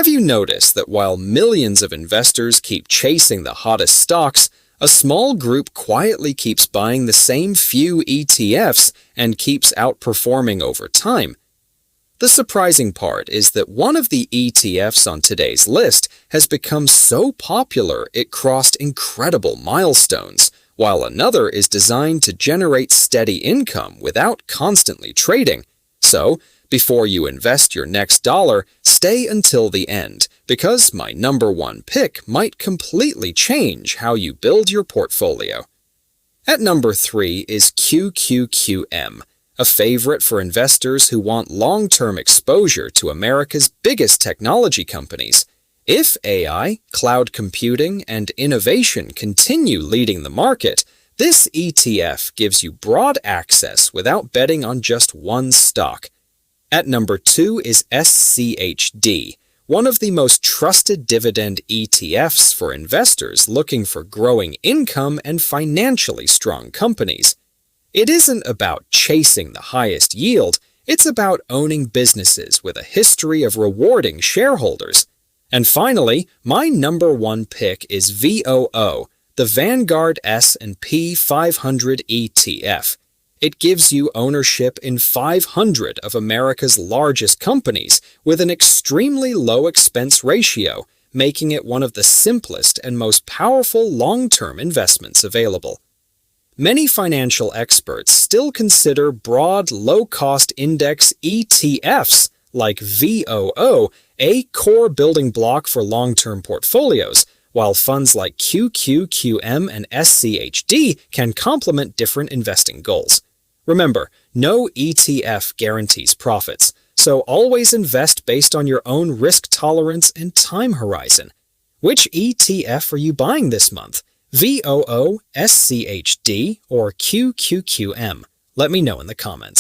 Have you noticed that while millions of investors keep chasing the hottest stocks, a small group quietly keeps buying the same few ETFs and keeps outperforming over time? The surprising part is that one of the ETFs on today's list has become so popular it crossed incredible milestones, while another is designed to generate steady income without constantly trading. So, before you invest your next dollar, stay until the end, because my number one pick might completely change how you build your portfolio. At number 3 is QQQM, a favorite for investors who want long-term exposure to America's biggest technology companies. If AI, cloud computing, and innovation continue leading the market, this ETF gives you broad access without betting on just one stock. At number 2 is SCHD, one of the most trusted dividend ETFs for investors looking for growing income and financially strong companies. It isn't about chasing the highest yield, it's about owning businesses with a history of rewarding shareholders. And finally, my number one pick is VOO, the Vanguard S&P 500 ETF. It gives you ownership in 500 of America's largest companies with an extremely low expense ratio, making it one of the simplest and most powerful long-term investments available. Many financial experts still consider broad, low-cost index ETFs like VOO a core building block for long-term portfolios, while funds like QQQM and SCHD can complement different investing goals. Remember, no ETF guarantees profits, so always invest based on your own risk tolerance and time horizon. Which ETF are you buying this month? VOO, SCHD, or QQQM? Let me know in the comments.